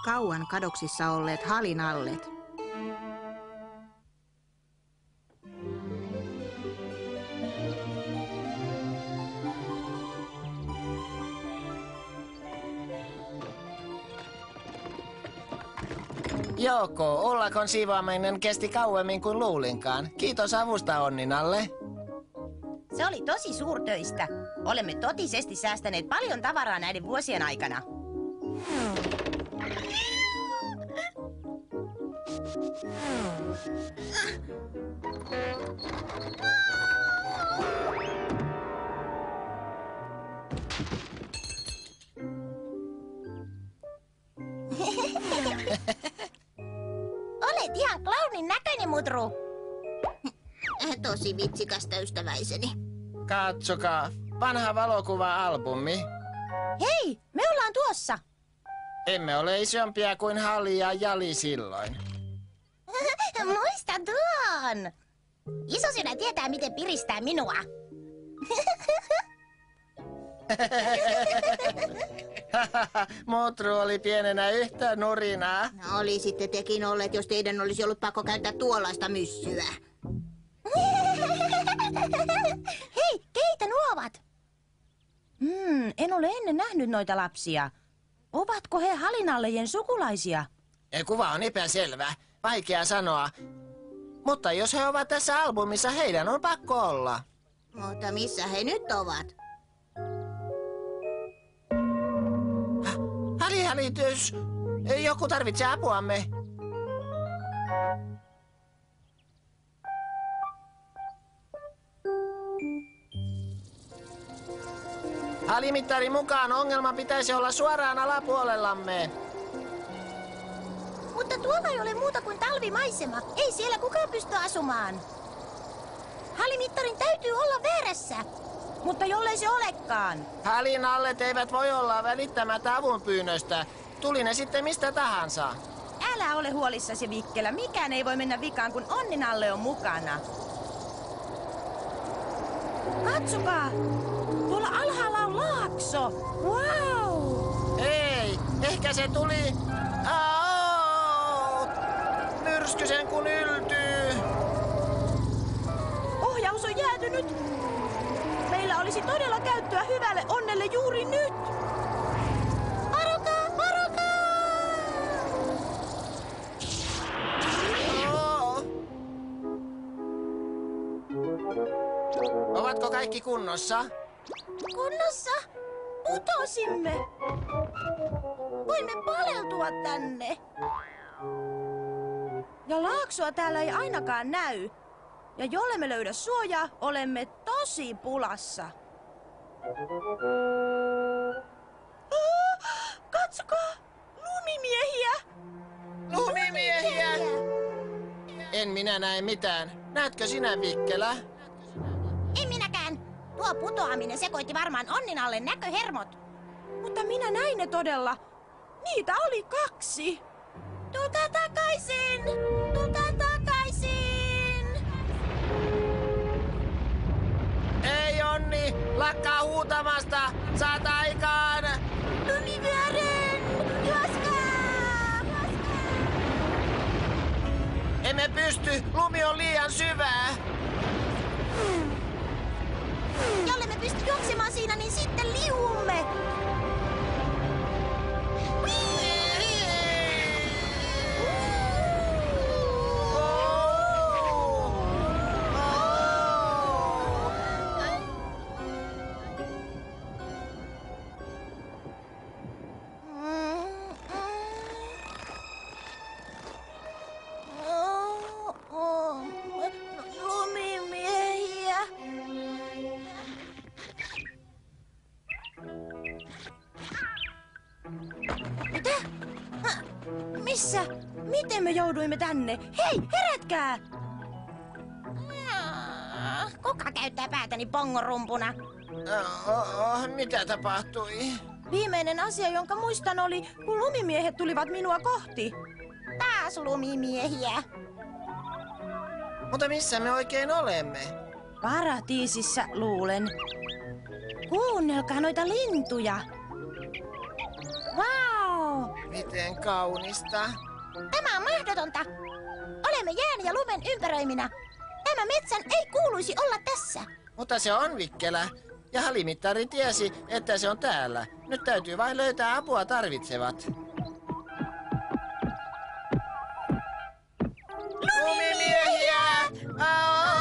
kauan kadoksissa olleet halinallet. Jouko, ullakon siivoaminen kesti kauemmin kuin luulinkaan. Kiitos avusta, Onninalle. Se oli tosi suurtöistä. Olemme totisesti säästäneet paljon tavaraa näiden vuosien aikana. Olet ihan clownin näköinen, Mutru. Tosi vitsikästä, ystäväiseni. Katsokaa, vanha valokuva-albumi. Hei, me ollaan tuossa. Emme ole isompia kuin Hali ja Jali silloin. Muista tuon. Isosydän tietää, miten piristää minua. Mutru oli pienenä yhtä nurinaa. No, olisitte tekin olleet, jos teidän olisi ollut pakko käyttää tuollaista myssyä. Hei, keitä nuo ovat? En ole ennen nähnyt noita lapsia. Ovatko he halinallejen sukulaisia? Kuva on epäselvä, vaikea sanoa. Mutta jos he ovat tässä albumissa, heidän on pakko olla. Mutta missä he nyt ovat? Hälytys! Joku tarvitsee apuamme. Halimittarin mukaan ongelma pitäisi olla suoraan alapuolellamme. Mutta tuolla ei ole muuta kuin talvimaisema. Ei siellä kukaan pysty asumaan. Halimittarin täytyy olla väärässä. Mutta jollei se olekaan. Halinallet eivät voi olla välittämättä avunpyynnöstä. Tuli ne sitten mistä tahansa. Älä ole huolissasi, Vikkelä. Mikään ei voi mennä vikaan, kun Onninalle on mukana. Katsokaa! Tuolla alhaalla on laakso. Wow! Ei, ehkä se tuli... myrskysen kun yltyy. Ohjaus on jäätynyt. Meillä olisi todella käyttöä hyvälle onnelle juuri nyt. Varokaa, varokaa! Ovatko kaikki kunnossa? Kunnossa? Putosimme. Voimme paleltua tänne. Ja laaksoa täällä ei ainakaan näy. Ja jollemme löydä suojaa, olemme tosi pulassa. Katsokaa! Lumimiehiä! Lumimiehiä! En minä näe mitään. Näetkö sinä, Vikkelä? En minäkään. Tuo putoaminen sekoitti varmaan Onninalle näköhermot. Mutta minä näin ne todella. Niitä oli 2. Tuta takaisin! Tuta takaisin! Ei, Onni! Lakkaa huutamasta! Saat aikaan! Lumivyören! Juoskaa! Emme pysty! Lumi on liian syvää! Jollemme pysty juoksemaan siinä, niin sitten liuumme! Lumimiehiä! Mitä? Missä? Miten me jouduimme tänne? Hei, herätkää! Kuka käyttää päätäni pongorumpuna? Mitä tapahtui? Viimeinen asia, jonka muistan, oli, kun lumimiehet tulivat minua kohti. Taas lumimiehiä. Mutta missä me oikein olemme? Paratiisissa, luulen. Kuunnelkaa noita lintuja. Wow! Mitä? miten kaunista. Tämä on mahdotonta. Olemme jään ja lumen ympäröiminä. Tämä metsän ei kuuluisi olla tässä. Mutta se on vikkelä. Ja halimittari tiesi, että se on täällä. Nyt täytyy vain löytää apua tarvitsevat. Lumimiehiä! Ai!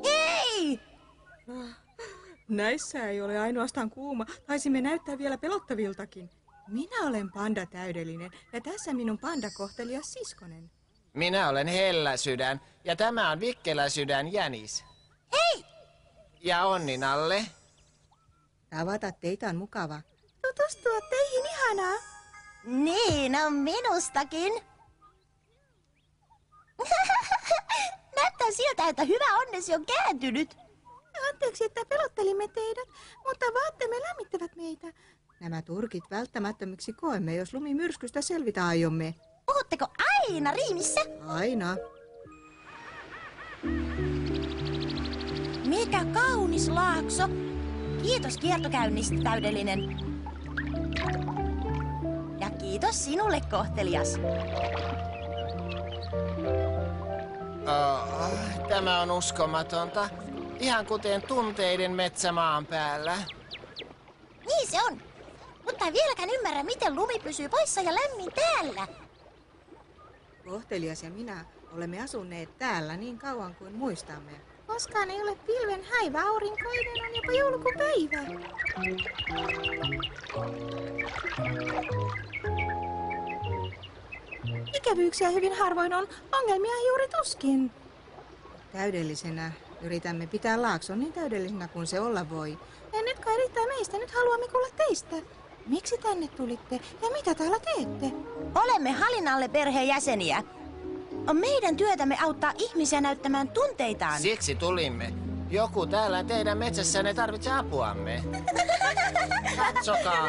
Hei! Näissä ei ole ainoastaan kuuma, taisimme näyttää vielä pelottaviltakin. Minä olen panda täydellinen ja tässä minun pandakohtelias siskonen. Minä olen Helläsydän ja tämä on Vikkeläsydän Jänis. Hei! Ja Onninalle. Tavata teitä on mukava. Tutustua teihin ihanaa. Niin on minustakin. Näyttää siltä, että hyvä onnesi on kääntynyt. Anteeksi, että pelottelimme teidät, mutta vaatteemme lämmittävät meitä. Nämä turkit välttämättömiksi koemme, jos lumimyrskystä selvitä aiomme. Puhutteko aina riimissä? Aina. Mikä kaunis laakso. Kiitos kiertokäynnistä, täydellinen. Ja kiitos sinulle, kohtelias. Tämä on uskomatonta. Ihan kuten tunteiden metsä maan päällä. Niin se on. Mutta en vieläkään ymmärrä, miten lumi pysyy poissa ja lämmin täällä. Kohtelias ja minä olemme asuneet täällä niin kauan kuin muistamme. Koskaan ei ole pilven häivä, aurinkoinen on jopa joulukuun päivä. Ikävyyksiä hyvin harvoin on, ongelmia juuri tuskin. Täydellisenä yritämme pitää laakson niin täydellisenä kuin se olla voi. Ja nyt kai riittää meistä, nyt haluamme kuulla teistä. Miksi tänne tulitte ja mitä täällä teette? Olemme Halinalle perheenjäseniä. On meidän työtämme auttaa ihmisiä näyttämään tunteitaan. Siksi tulimme. Joku täällä teidän metsässänne tarvitsee apuamme. Katsokaa.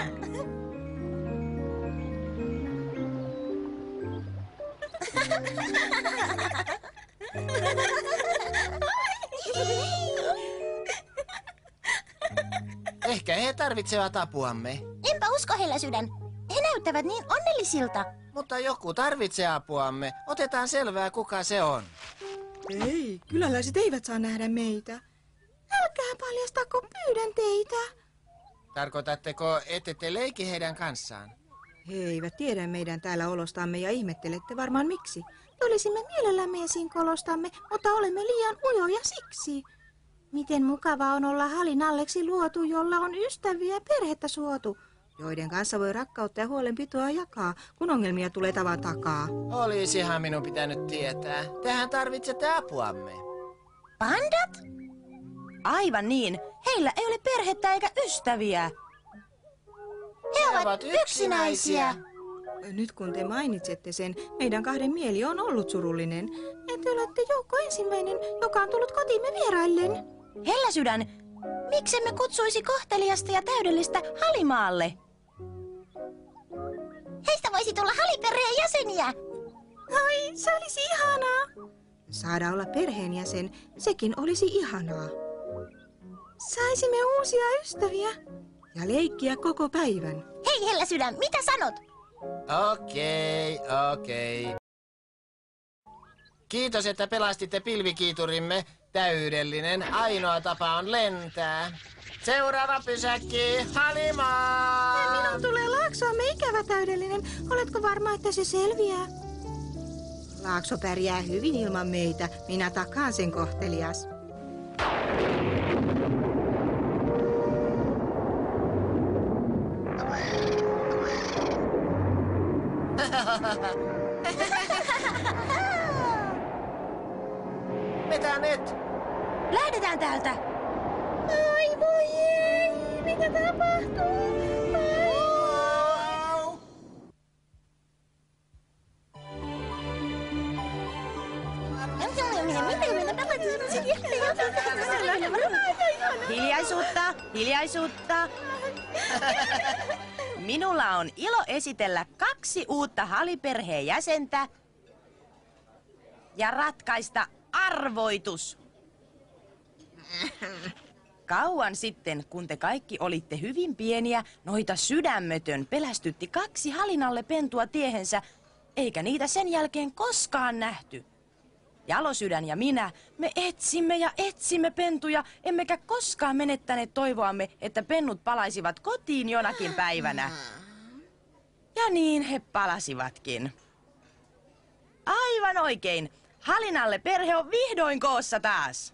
Ehkä he tarvitsevat apuamme. Enpä usko, Helläsydän. He näyttävät niin onnellisilta. Mutta joku tarvitsee apuamme. Otetaan selvää, kuka se on. Ei, kyläläiset eivät saa nähdä meitä. Älkää paljastako, pyydän teitä. Tarkoitatteko, ette te leiki heidän kanssaan? He eivät tiedä meidän täällä olostamme ja ihmettelette varmaan miksi. Tulisimme mielellämme esiin kolostamme, mutta olemme liian ujoja siksi. Miten mukavaa on olla Halinalleksi luotu, jolla on ystäviä ja perhettä suotu, joiden kanssa voi rakkautta ja huolenpitoa jakaa, kun ongelmia tulee tavan takaa. Olisihan minun pitänyt tietää. Tehän tarvitsette apuamme. Pandat? Aivan niin. Heillä ei ole perhettä eikä ystäviä. He ovat yksinäisiä. Nyt kun te mainitsette sen, meidän kahden mieli on ollut surullinen. Te olette joukko ensimmäinen, joka on tullut kotiimme vieraillen. Helläsydän, miksemme kutsuisi kohteliasta ja täydellistä Halimaalle? Heistä voisi tulla Haliperheen jäseniä. Ai, se olisi ihanaa. Saada olla perheenjäsen, sekin olisi ihanaa. Saisimme uusia ystäviä ja leikkiä koko päivän. Hei Helläsydän, mitä sanot? Okei. Kiitos, että pelastitte pilvikiiturimme. Täydellinen. Ainoa tapa on lentää. Seuraava pysäkki, Halimaa! Minun tulee laaksoamme ikävä täydellinen. Oletko varma, että se selviää? Laakso pärjää hyvin ilman meitä. Minä takaan sen, kohtelias. Mitä nyt? Lähdetään täältä. Ai voi ei, mitä tapahtuu? Hiljaisuutta. Minulla on ilo esitellä 2 uutta Haliperheen jäsentä ja ratkaista arvoitus. Kauan sitten, kun te kaikki olitte hyvin pieniä, noita Sydämetön pelästytti 2 Halinalle pentua tiehensä, eikä niitä sen jälkeen koskaan nähty. Jalosydän ja minä, me etsimme ja etsimme pentuja, emmekä koskaan menettäneet toivoamme, että pennut palaisivat kotiin jonakin päivänä. Ja niin he palasivatkin. Aivan oikein. Halinalle perhe on vihdoin koossa taas.